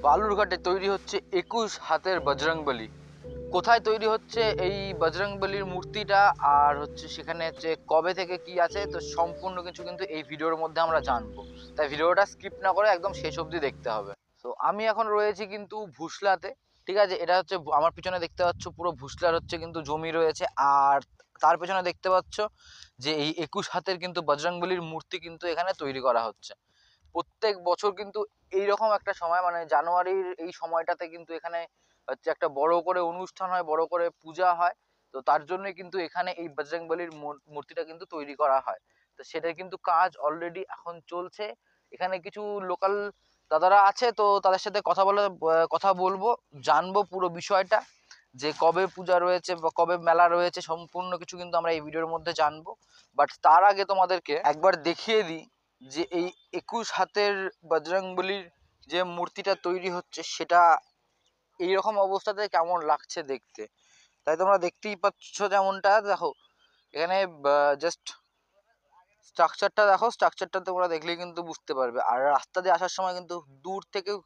বালুরঘাটে তৈরি হচ্ছে 21 হাতের বজরংবলী। কোথায় তৈরি হচ্ছে এই বজরংবলীর মূর্তিটা, আর হচ্ছে সেখানে হচ্ছে কবে থেকে কি আছে, তো সম্পূর্ণ কিছু কিন্তু এই ভিডিওর মধ্যে আমরা জানবো। তাই ভিডিওটা স্কিপ না করে একদম শেষ অবধি দেখতে হবে। তো আমি এখন রয়েছি কিন্তু ভুসলাতে। ঠিক আছে, এটা হচ্ছে আমার পিছনে দেখতে পাচ্ছ পুরো ভুসলার হচ্ছে কিন্তু জমি রয়েছে, আর তার পেছনে দেখতে পাচ্ছ যে এই 21 হাতের কিন্তু বজরংবলীর মূর্তি কিন্তু এখানে তৈরি করা হচ্ছে। প্রত্যেক বছর কিন্তু এইরকম একটা সময়, মানে জানুয়ারির এই সময়টাতে কিন্তু এখানে হচ্ছে একটা বড় করে অনুষ্ঠান হয়, বড় করে পূজা হয়। তো তার জন্যই কিন্তু এখানে এই বজরংবলীর মূর্তিটা কিন্তু তৈরি করা হয়। তো সেটার কিন্তু কাজ অলরেডি এখন চলছে। এখানে কিছু লোকাল দাদারা আছে, তো তাদের সাথে কথা বলবো, জানবো পুরো বিষয়টা, যে কবে পূজা রয়েছে বা কবে মেলা রয়েছে, সম্পূর্ণ কিছু কিন্তু আমরা এই ভিডিওর মধ্যে জানবো। বাট তার আগে তোমাদেরকে একবার দেখিয়ে দিই যে এই 21 হাতের বজরংবলীর যে মূর্তিটা তৈরি হচ্ছে সেটা এইরকম অবস্থাতে কেমন লাগছে দেখতে। তাই তোমরা দেখতেই পাচ্ছ, যেমনটা দেখো এখানে জাস্ট স্ট্রাকচারটা দেখো, স্ট্রাকচারটা তোমরা দেখলেই কিন্তু বুঝতে পারবে। আর রাস্তা দিয়ে আসার সময় কিন্তু দূর থেকেও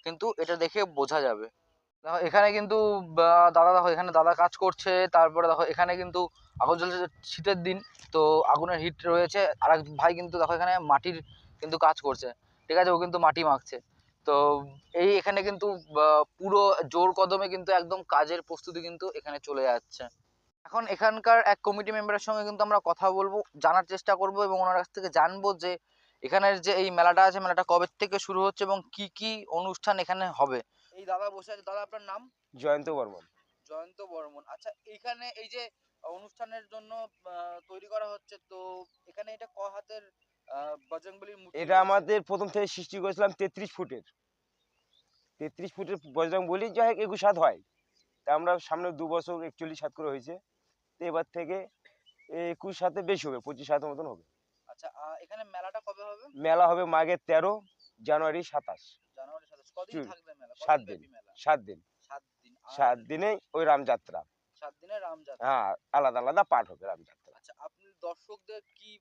কিন্তু এটা দেখে বোঝা যাবে। দেখো এখানে কিন্তু দাদা, দেখো এখানে দাদা কাজ করছে। তারপরে দেখো এখানে কিন্তু আগুন জ্বলছে, শীতের দিন তো আগুনের হিট রয়েছে। আর এক ভাই কিন্তু দেখো এখানে মাটির কিন্তু কাজ করছে। ঠিক আছে, ও কিন্তু মাটি মাখছে। তো এই এখানে কিন্তু পুরো জোর কদমে কিন্তু একদম কাজের প্রস্তুতি কিন্তু এখানে চলে যাচ্ছে। এখন এখানকার এক কমিটি মেম্বারের সঙ্গে কিন্তু আমরা কথা বলবো, জানার চেষ্টা করব এবং ওনার কাছ থেকে জানবো যে এখানের যে এই মেলাটা আছে, মেলাটা কবে থেকে শুরু হচ্ছে এবং কি কি অনুষ্ঠান এখানে হবে। এই দাদা বসে আছে, দাদা আপনার নাম? জয়ন্ত বর্মন। জয়ন্ত বর্মন। আচ্ছা, এইখানে এই যে অনুষ্ঠানের জন্য তৈরি করা হচ্ছে, তো এখানে এটা ক হাতের বজরংবলীর মূর্তি এটা রয়েছে? আমাদের প্রথম থেকে সৃষ্টি করেছিলাম 33 ফুটের। 33 ফুটের বজরং বলি, যাই হোক 21 হাত হয়। তা আমরা সামনে 2 বছর 41 হাত করে হয়েছে। তো এবার থেকে 21 হাতে বেশি হবে, 25 হাতের মতন হবে। আচ্ছা, এখানে মেলাটা কবে হবে? মেলা হবে মাঘের 13, জানুয়ারি 27। জানুয়ারি 27। কদিন থাকবে মেলা? 7 কদিন দিন। ব্যাপী মেলা? 7 দিন। 7 দিন। আর 7 দিনে ওই রামযাত্রা। 7 দিনের রামযাত্রা। হ্যাঁ, আলাদা আলাদা পাঠ হবে রামযাত্রা। আচ্ছা, আপনি দর্শকদের কি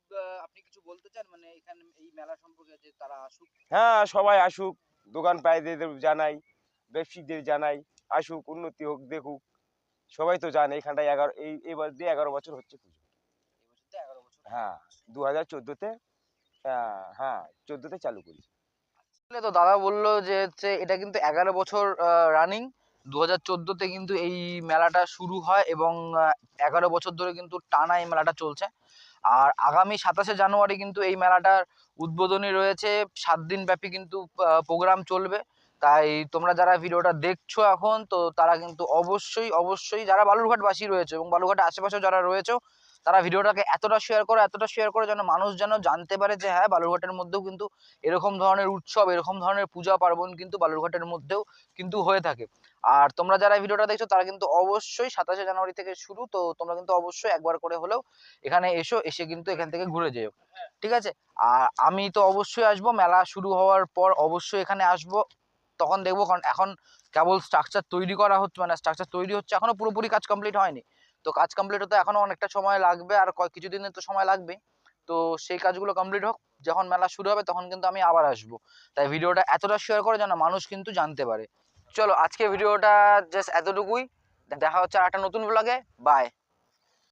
আপনি কিছু বলতে চান, মানে এখানে এই মেলা সম্পর্কে, যে তারা আসুক? হ্যাঁ, সবাই আসুক, দোকান পাইকারদের জানাই, ব্যবসায়ীদের জানাই, আসুক, উন্নতি হোক, দেখুক। সবাই তো জানে এখানটায় এবার দিয়ে 11 বছর হচ্ছে পুজো। এই বছর তো 11 বছর হ্যাঁ, হচ্ছে। 2014-তে। হ্যাঁ, 14-তে চালু করেছি। আসলে তো দাদা বললো যে হচ্ছে এটা কিন্তু 11 বছর রানিং। 2014-তে কিন্তু এই মেলাটা শুরু হয় এবং 11 বছর ধরে কিন্তু টানা এই মেলাটা চলছে। আর আগামী 27শে জানুয়ারি কিন্তু এই মেলাটার উদ্বোধনী রয়েছে। 7 দিন ব্যাপী কিন্তু প্রোগ্রাম চলবে। তাই তোমরা যারা ভিডিওটা দেখছো এখন, তো তারা কিন্তু অবশ্যই অবশ্যই, যারা বালুরঘাটবাসী রয়েছে এবং বালুরঘাটের আশেপাশে যারা রয়েছে, তারা ভিডিওটাকে এতটা শেয়ার করো যেন মানুষ যেন জানতে পারে যে হ্যাঁ, বালুরঘাটের মধ্যেও কিন্তু এরকম ধরনের উৎসব, এরকম ধরনের পূজা পার্বণ কিন্তু বালুরঘাটের মধ্যেও কিন্তু হয়ে থাকে। আর তোমরা যারা ভিডিওটা দেখছো তারা কিন্তু অবশ্যই 27শে জানুয়ারি থেকে শুরু, তো তোমরা কিন্তু অবশ্যই একবার করে হলেও এখানে এসে কিন্তু এখান থেকে ঘুরে যেও। ঠিক আছে? আর আমি তো অবশ্যই আসবো, মেলা শুরু হওয়ার পর অবশ্যই এখানে আসবো। তখন দেখবো, কারণ এখন কেবল স্ট্রাকচার তৈরি করা হচ্ছে, মানে স্ট্রাকচার তৈরি হচ্ছে, এখনো পুরোপুরি কাজ কমপ্লিট হয়নি। তো কাজ কমপ্লিট হতে এখনো অনেকটা সময় লাগবে, আর কিছুদিনের তো সময় লাগবেই। তো সেই কাজগুলো কমপ্লিট হোক, যখন মেলা শুরু হবে তখন কিন্তু আমি আবার আসবো। তাই ভিডিওটা এতটা শেয়ার করে যেন মানুষ কিন্তু জানতে পারে। চলো, আজকে ভিডিওটা জাস্ট এতটুকুই। দেখা হচ্ছে আর একটা নতুন ব্লগে। বাই।